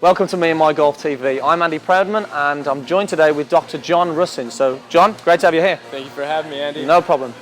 Welcome to Me and My Golf TV. I'm Andy Proudman and I'm joined today with Dr. John Russin. So John, great to have you here. Thank you for having me, Andy. No problem.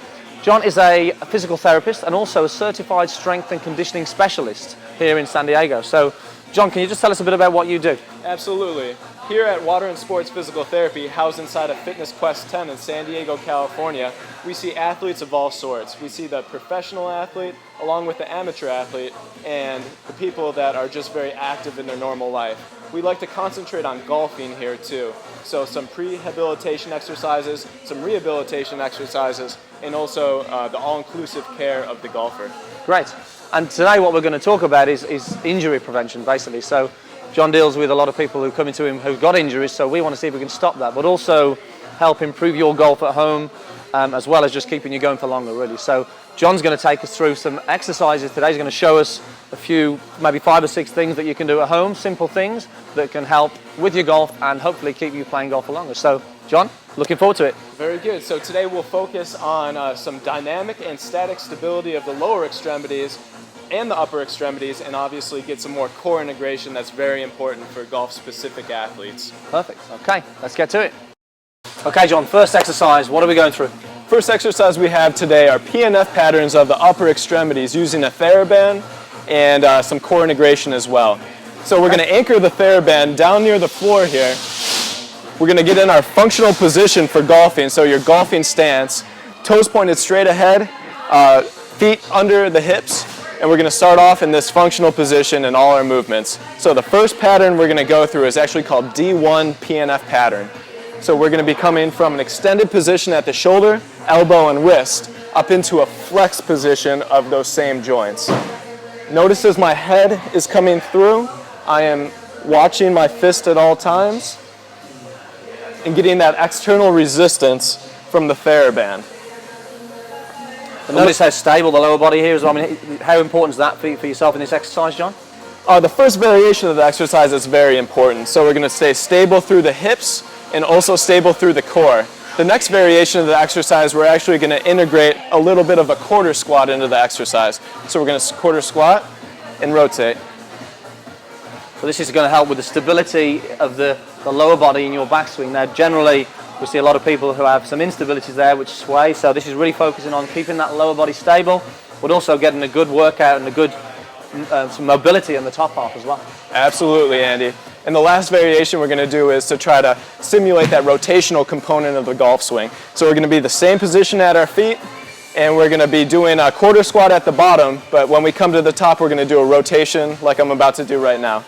John is a physical therapist and also a certified strength and conditioning specialist here in San Diego. So John, can you just tell us a bit about what you do? Absolutely. Here at Water and Sports Physical Therapy, housed inside of Fitness Quest 10 in San Diego, California, we see athletes of all sorts. We see the professional athlete along with the amateur athlete and the people that are just very active in their normal life. We like to concentrate on golfing here too. So some prehabilitation exercises, some rehabilitation exercises, and also the all-inclusive care of the golfer. Great. And today what we're going to talk about is injury prevention, basically. So John deals with a lot of people who come into him who've got injuries, so we want to see if we can stop that, but also help improve your golf at home, as well as just keeping you going for longer, really. So John's going to take us through some exercises today. He's going to show us a few, maybe 5 or 6 things that you can do at home, simple things that can help with your golf and hopefully keep you playing golf for longer. So John, looking forward to it. Very good. So today we'll focus on some dynamic and static stability of the lower extremities and the upper extremities, and obviously get some more core integration that's very important for golf-specific athletes. Perfect. Okay, let's get to it. Okay, John, first exercise, what are we going through? First exercise we have today are PMF patterns of the upper extremities using a TheraBand and some core integration as well. So we're going to anchor the TheraBand down near the floor here. We're going to get in our functional position for golfing, so your golfing stance, toes pointed straight ahead, feet under the hips, and we're going to start off in this functional position in all our movements. So the first pattern we're going to go through is actually called D1 PMF pattern. So we're going to be coming from an extended position at the shoulder, elbow, and wrist up into a flex position of those same joints. Notice as my head is coming through, I am watching my fist at all times and getting that external resistance from the TheraBand. Notice how stable the lower body here is. I mean, how important is that for yourself in this exercise, John? The first variation of the exercise is very important. So we're going to stay stable through the hips and also stable through the core. The next variation of the exercise, we're actually going to integrate a little bit of a quarter squat into the exercise. So we're going to quarter squat and rotate. So this is going to help with the stability of the lower body in your backswing. Now, generally, we see a lot of people who have some instabilities there which sway, so this is really focusing on keeping that lower body stable, but also getting a good workout and a good some mobility in the top half as well. Absolutely, Andy. And the last variation we're going to do is to try to simulate that rotational component of the golf swing. So we're going to be the same position at our feet, and we're going to be doing a quarter squat at the bottom, but when we come to the top, we're going to do a rotation like I'm about to do right now.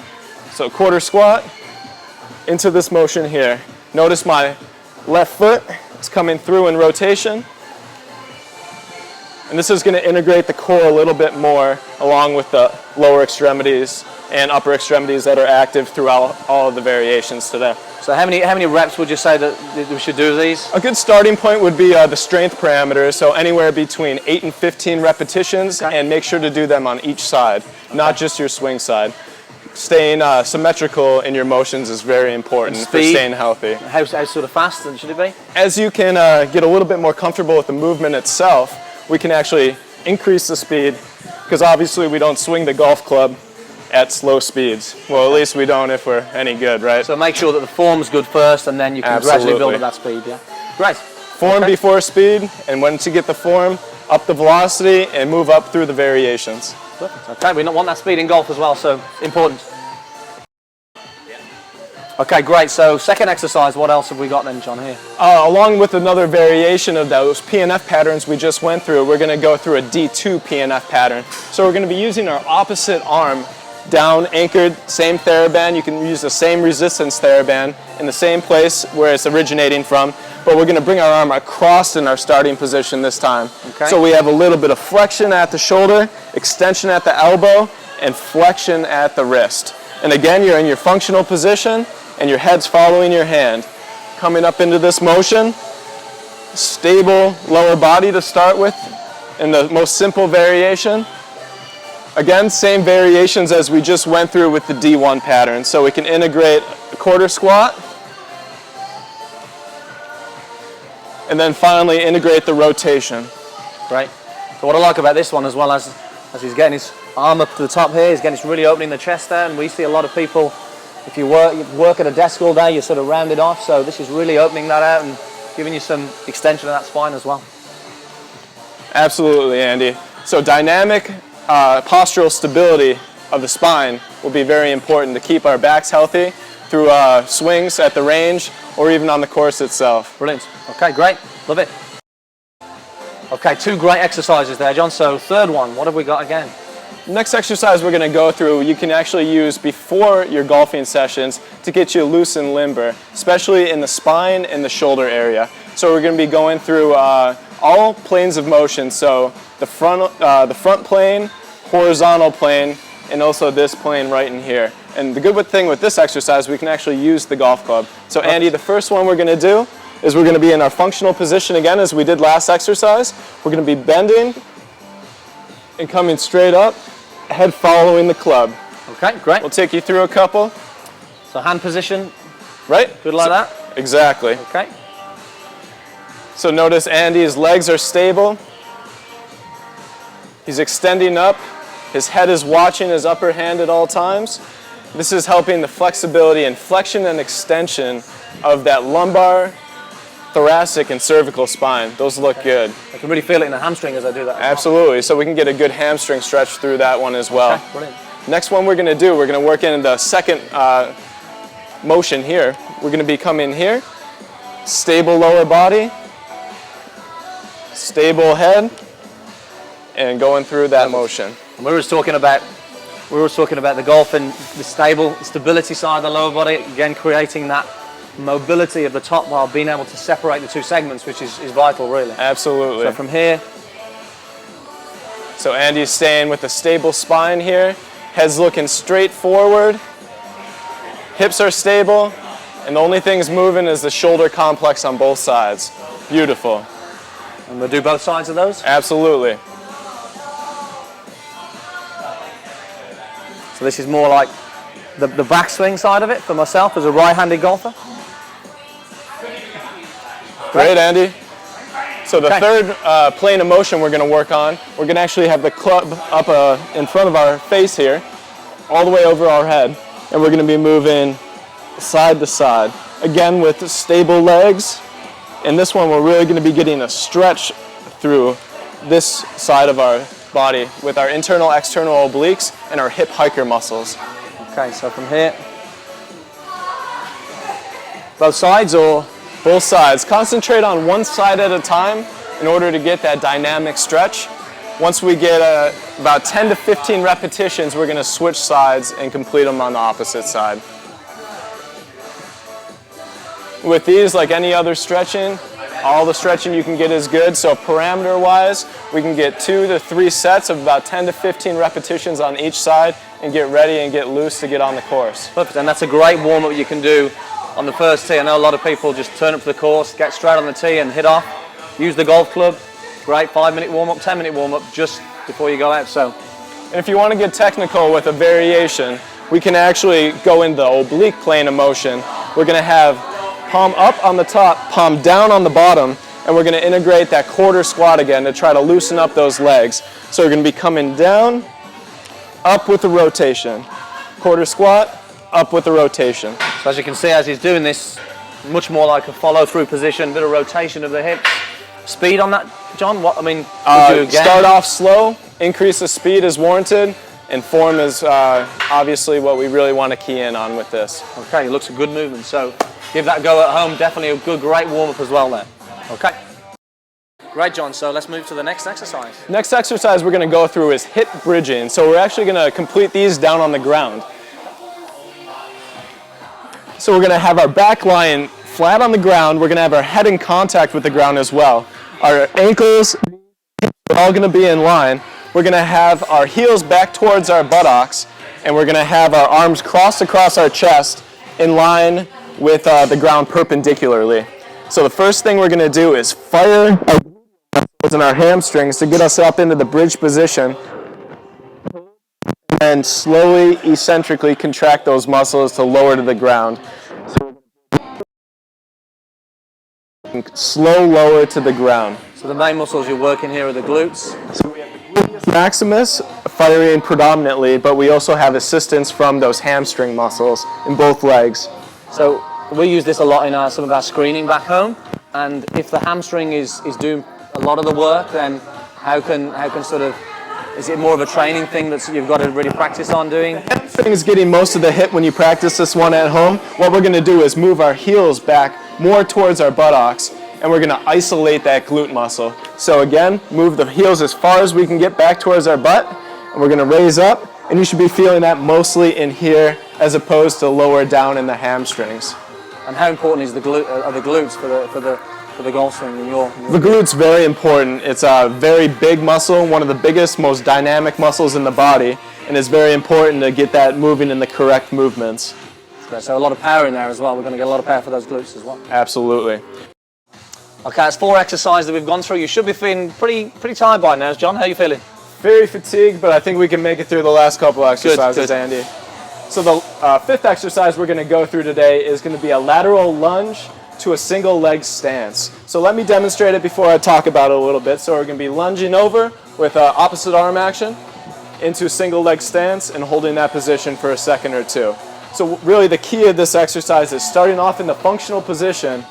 So quarter squat into this motion here. Notice my left foot is coming through in rotation. And this is going to integrate the core a little bit more along with the lower extremities and upper extremities that are active throughout all of the variations today. So how many reps would you say that we should do these? A good starting point would be the strength parameters, so anywhere between 8 and 15 repetitions, okay. And make sure to do them on each side, okay. Not just your swing side. Staying symmetrical in your motions is very important for staying healthy. How sort of fast should it be? As you can get a little bit more comfortable with the movement itself, we can actually increase the speed, because obviously we don't swing the golf club at slow speeds. Well, at least we don't if we're any good, right? So make sure that the form's good first, and then you can gradually build up that speed, yeah? Great. Form before speed, and once you get the form, up the velocity, and move up through the variations. Perfect. Okay, we want that speed in golf as well, so important. Okay, great. So second exercise, what else have we got then, John, here? Along with another variation of those PMF patterns we just went through, we're going to go through a D2 PMF pattern. So we're going to be using our opposite arm down, anchored, same TheraBand. You can use the same resistance TheraBand in the same place where it's originating from, but we're going to bring our arm across in our starting position this time. Okay. So we have a little bit of flexion at the shoulder, extension at the elbow, and flexion at the wrist. And again, you're in your functional position, and your head's following your hand. Coming up into this motion, stable lower body to start with in the most simple variation. Again, same variations as we just went through with the D1 pattern. So we can integrate a quarter squat, and then finally integrate the rotation. Right. So what I like about this one, as well as he's getting his arm up to the top here, he's getting really opening the chest there, and we see a lot of people If you work at a desk all day, you're sort of rounded off. So this is really opening that out and giving you some extension of that spine as well. Absolutely, Andy. So dynamic postural stability of the spine will be very important to keep our backs healthy through swings at the range or even on the course itself. Brilliant. Okay, great. Love it. Okay, 2 great exercises there, John. So third one, what have we got again? Next exercise we're going to go through, you can actually use before your golfing sessions to get you loose and limber, especially in the spine and the shoulder area. So we're going to be going through all planes of motion, so the front plane, horizontal plane, and also this plane right in here. And the good thing with this exercise, we can actually use the golf club. So Andy, the first one we're going to do is we're going to be in our functional position again as we did last exercise. We're going to be bending and coming straight up, head following the club. Okay, great. We'll take you through a couple. So hand position. Right? Good like that? Exactly. Okay. So notice Andy's legs are stable. He's extending up. His head is watching his upper hand at all times. This is helping the flexibility and flexion and extension of that lumbar, thoracic, and cervical spine. Those look good. I can really feel it in the hamstring as I do that. Absolutely. So we can get a good hamstring stretch through that one as well. Okay, brilliant. Next one we're going to do, we're going to work in the second motion here. We're going to be coming here, stable lower body, stable head, and going through that motion. And we were talking about the golf and the stability side of the lower body, again creating that mobility of the top while being able to separate the 2 segments, which is vital really. Absolutely. So from here. So Andy's staying with a stable spine here, head's looking straight forward, hips are stable, and the only thing's moving is the shoulder complex on both sides. Beautiful. And we'll do both sides of those? Absolutely. So this is more like the backswing side of it for myself as a right-handed golfer. Great, Andy. So the third plane of motion we're going to work on, we're going to actually have the club up in front of our face here, all the way over our head, and we're going to be moving side to side. Again with stable legs, and this one we're really going to be getting a stretch through this side of our body with our internal, external obliques and our hip hiker muscles. Okay, so from here, both sides or? Both sides. Concentrate on one side at a time in order to get that dynamic stretch. Once we get about 10 to 15 repetitions, we're going to switch sides and complete them on the opposite side. With these, like any other stretching, all the stretching you can get is good. So parameter-wise, we can get 2 to 3 sets of about 10 to 15 repetitions on each side and get ready and get loose to get on the course. Perfect, and that's a great warm-up you can do on the first tee. I know a lot of people just turn up to the course, get straight on the tee and hit off. Use the golf club. Great 5-minute warm-up, 10-minute warm-up just before you go out. So, and if you want to get technical with a variation, we can actually go in the oblique plane of motion. We're going to have palm up on the top, palm down on the bottom, and we're going to integrate that quarter squat again to try to loosen up those legs. So we're going to be coming down, up with a rotation. Quarter squat, up with a rotation. So as you can see, as he's doing this, much more like a follow-through position, bit of rotation of the hips. Speed on that, John? What I mean, start off slow, increase the speed as warranted, and form is obviously what we really want to key in on with this. Okay, it looks a good movement. So give that a go at home. Definitely a good, great warm-up as well there. Okay. Great, John. So let's move to the next exercise. Next exercise we're going to go through is hip bridging. So we're actually going to complete these down on the ground. So we're going to have our back lying flat on the ground. We're going to have our head in contact with the ground as well. Our ankles are all going to be in line. We're going to have our heels back towards our buttocks, and we're going to have our arms crossed across our chest in line with the ground perpendicularly. So the first thing we're going to do is fire our glutes and our hamstrings to get us up into the bridge position, and slowly, eccentrically contract those muscles to lower to the ground. Slow lower to the ground. So the main muscles you're working here are the glutes. So we have the gluteus maximus firing predominantly, but we also have assistance from those hamstring muscles in both legs. So we use this a lot in some of our screening back home, and if the hamstring is doing a lot of the work, then how can sort of, is it more of a training thing that you've got to really practice on doing? Hamstring is getting most of the hit when you practice this one at home. What we're going to do is move our heels back more towards our buttocks, and we're going to isolate that glute muscle. So again, move the heels as far as we can get back towards our butt, and we're going to raise up, and you should be feeling that mostly in here as opposed to lower down in the hamstrings. And how important is the glutes for the golf swing in your The glute's very important. It's a very big muscle, one of the biggest, most dynamic muscles in the body, and it's very important to get that moving in the correct movements. So a lot of power in there as well. We're going to get a lot of power for those glutes as well. Absolutely. Okay, that's 4 exercises that we've gone through. You should be feeling pretty tired by now. John, how are you feeling? Very fatigued, but I think we can make it through the last couple exercises, good. Andy. So the 5th exercise we're going to go through today is going to be a lateral lunge to a single leg stance. So let me demonstrate it before I talk about it a little bit. So we're going to be lunging over with opposite arm action into a single leg stance and holding that position for a second or two. So really the key of this exercise is starting off in the functional position,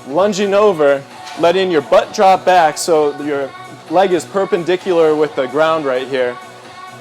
lunging over, letting your butt drop back so your leg is perpendicular with the ground right here,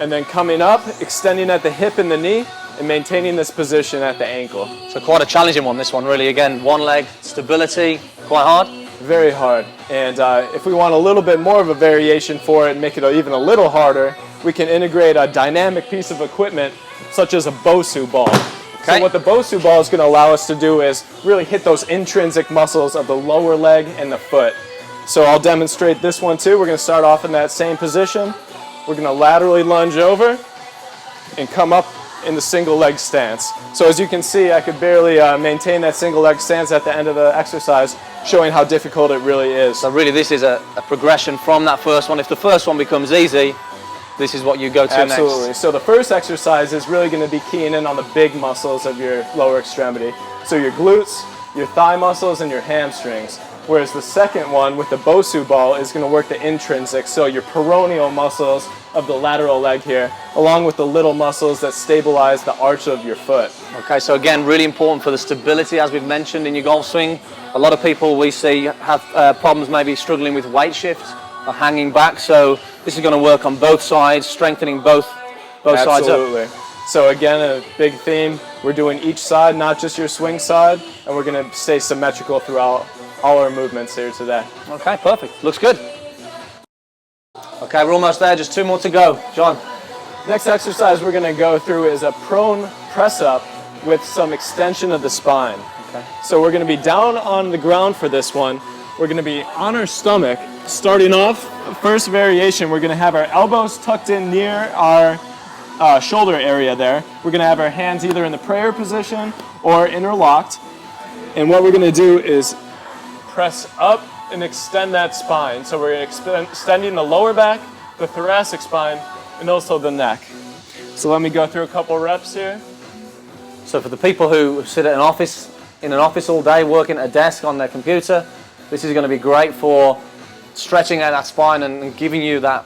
and then coming up, extending at the hip and the knee, and maintaining this position at the ankle. So quite a challenging one, this one, really. Again, one leg, stability, quite hard. Very hard. And if we want a little bit more of a variation for it and make it even a little harder, we can integrate a dynamic piece of equipment such as a Bosu ball. Okay. So what the Bosu ball is going to allow us to do is really hit those intrinsic muscles of the lower leg and the foot. So I'll demonstrate this one too. We're going to start off in that same position. We're going to laterally lunge over and come up in the single leg stance. So as you can see, I could barely maintain that single leg stance at the end of the exercise, showing how difficult it really is. So really this is a progression from that first one. If the first one becomes easy, this is what you go to next. Absolutely. So the first exercise is really going to be keying in on the big muscles of your lower extremity. So your glutes, your thigh muscles, and your hamstrings. Whereas the second one with the Bosu ball is going to work the intrinsic, so your peroneal muscles of the lateral leg here, along with the little muscles that stabilize the arch of your foot. Okay, so again, really important for the stability, as we've mentioned, in your golf swing. A lot of people we see have problems maybe struggling with weight shift or hanging back, so this is going to work on both sides, strengthening both sides up. Absolutely. So again, a big theme, we're doing each side, not just your swing side, and we're going to stay symmetrical throughout all our movements here today. Okay, perfect. Looks good. Okay, we're almost there. Just 2 more to go. John. Next exercise we're going to go through is a prone press up with some extension of the spine. Okay. So we're going to be down on the ground for this one. We're going to be on our stomach. Starting off, first variation, we're going to have our elbows tucked in near our shoulder area there. We're going to have our hands either in the prayer position or interlocked. And what we're going to do is press up and extend that spine. So we're extending the lower back, the thoracic spine, and also the neck. So let me go through a couple reps here. So for the people who sit in an office all day, working at a desk on their computer, this is going to be great for stretching out that spine and giving you that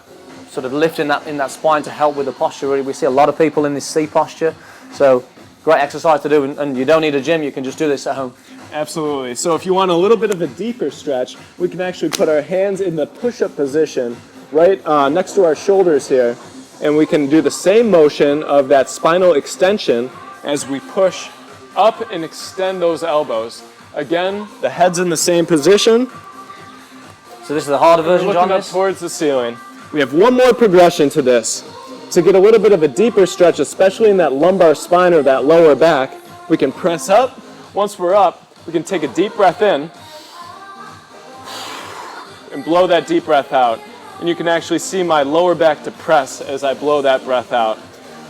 sort of lift in that spine to help with the posture. Really, we see a lot of people in this C posture. So great exercise to do, and you don't need a gym. You can just do this at home. Absolutely. So if you want a little bit of a deeper stretch, we can actually put our hands in the push-up position right next to our shoulders here, and we can do the same motion of that spinal extension as we push up and extend those elbows. Again, the head's in the same position. So this is the harder version, John? Looking up towards the ceiling. We have one more progression to this. To get a little bit of a deeper stretch, especially in that lumbar spine or that lower back, we can press up. Once we're up, we can take a deep breath in and blow that deep breath out. And you can actually see my lower back depress as I blow that breath out.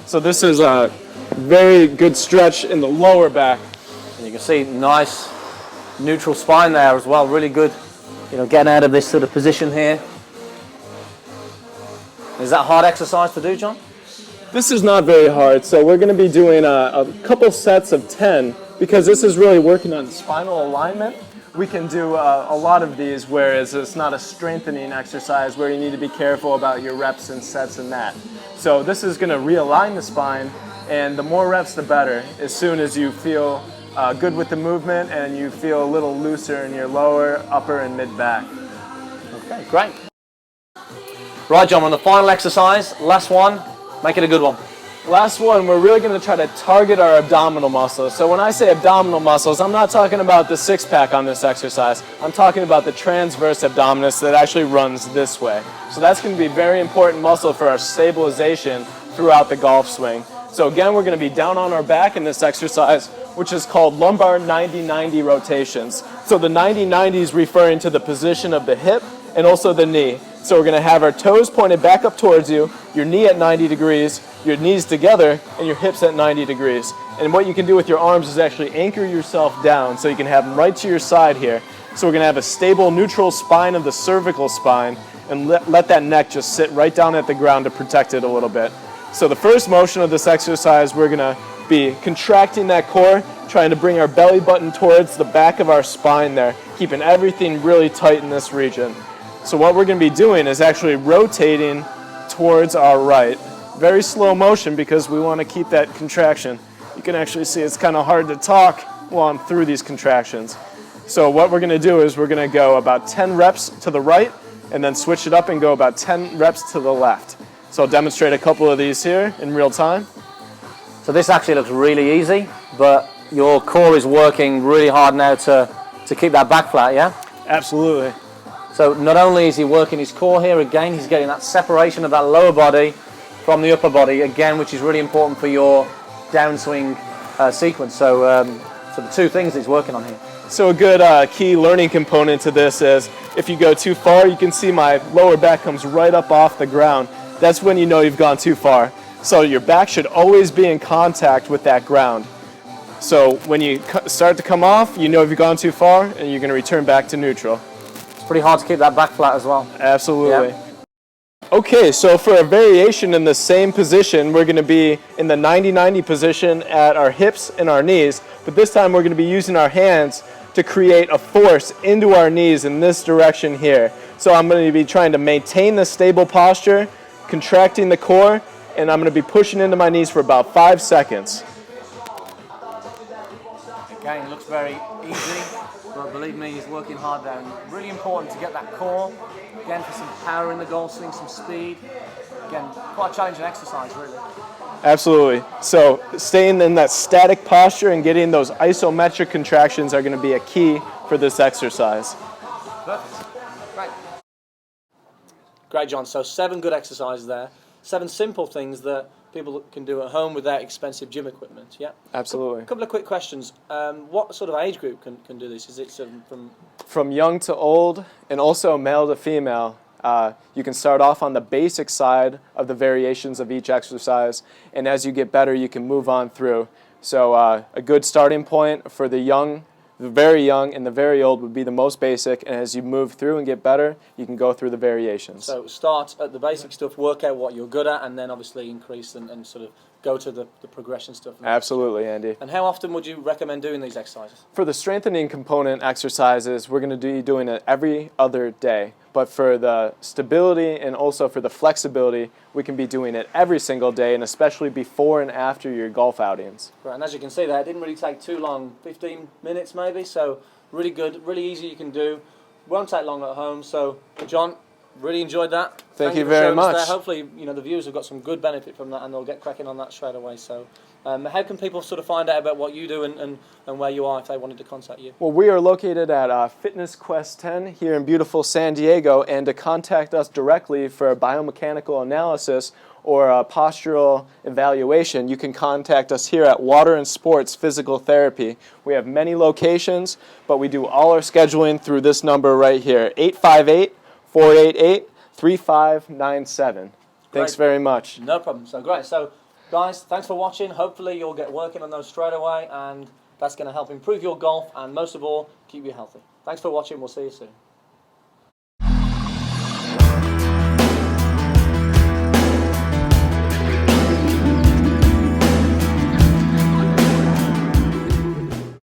So this is a very good stretch in the lower back. And you can see nice neutral spine there as well. Really good, getting out of this sort of position here. Is that a hard exercise to do, John? This is not very hard. So we're going to be doing a couple sets of 10 because this is really working on spinal alignment we can do a lot of these, whereas it's not a strengthening exercise where you need to be careful about your reps and sets and that. So this is going to realign the spine, and the more reps the better, as soon as you feel good with the movement and you feel a little looser in your lower, upper, and mid back. Okay, great. Right, John, on the final exercise, last one, make it a good one. Last one, we're really going to try to target our abdominal muscles. So when I say abdominal muscles, I'm not talking about the six-pack on this exercise. I'm talking about the transverse abdominis that actually runs this way. So that's going to be a very important muscle for our stabilization throughout the golf swing. So again, we're going to be down on our back in this exercise, which is called lumbar 90-90 rotations. So the 90-90 is referring to the position of the hip and also the knee. So we're going to have our toes pointed back up towards you, your knee at 90 degrees, your knees together, and your hips at 90 degrees. And what you can do with your arms is actually anchor yourself down so you can have them right to your side here. So we're going to have a stable neutral spine of the cervical spine and let that neck just sit right down at the ground to protect it a little bit. So the first motion of this exercise, we're going to be contracting that core, trying to bring our belly button towards the back of our spine there, keeping everything really tight in this region. So what we're going to be doing is actually rotating towards our right. Very slow motion because we want to keep that contraction. You can actually see it's kind of hard to talk while I'm through these contractions. So what we're going to do is we're going to go about 10 reps to the right and then switch it up and go about 10 reps to the left. So I'll demonstrate a couple of these here in real time. So this actually looks really easy, but your core is working really hard now to keep that back flat, yeah? Absolutely. So not only is he working his core here, again, he's getting that separation of that lower body from the upper body, again, which is really important for your downswing sequence. So, so the two things he's working on here. So a good key learning component to this is if you go too far, you can see my lower back comes right up off the ground. That's when you know you've gone too far. So your back should always be in contact with that ground. So when you start to come off, you know you've gone too far and you're going to return back to neutral. Pretty hard to keep that back flat as well. Absolutely. Yep. Okay, so for a variation in the same position, we're going to be in the 90-90 position at our hips and our knees, but this time we're going to be using our hands to create a force into our knees in this direction here. So I'm going to be trying to maintain the stable posture, contracting the core, and I'm going to be pushing into my knees for about 5 seconds. Again, it looks very easy, but believe me, he's working hard there. And really important to get that core, again, for some power in the golf swing, some speed. Again, quite a challenging exercise, really. Absolutely. So staying in that static posture and getting those isometric contractions are going to be a key for this exercise. Perfect. Great. Great, John. So 7 good exercises there. 7 simple things that people can do at home without expensive gym equipment, yeah? Absolutely. A couple of quick questions. What sort of age group can do this? Is it from young to old, and also male to female? You can start off on the basic side of the variations of each exercise, and as you get better, you can move on through. So a good starting point for the young, the very young, and the very old would be the most basic, and as you move through and get better, you can go through the variations. So start at the basic stuff, work out what you're good at, and then obviously increase and sort of go to the progression stuff. Absolutely, Andy. And how often would you recommend doing these exercises? For the strengthening component exercises, we're going to be doing it every other day. But for the stability and also for the flexibility, we can be doing it every single day, and especially before and after your golf outings. Right, and as you can see there, it didn't really take too long, 15 minutes maybe, so really good, really easy you can do. Won't take long at home, so John, really enjoyed that. Thank you very much. Hopefully, the viewers have got some good benefit from that, and they'll get cracking on that straight away. So, how can people sort of find out about what you do and where you are if they wanted to contact you? Well, we are located at Fitness Quest 10 here in beautiful San Diego, and to contact us directly for a biomechanical analysis or a postural evaluation, you can contact us here at Water and Sports Physical Therapy. We have many locations, but we do all our scheduling through this number right here, 858-488-3597. Thanks very much. No problem. So great. So guys, thanks for watching. Hopefully you'll get working on those straight away, and that's going to help improve your golf and most of all, keep you healthy. Thanks for watching. We'll see you soon.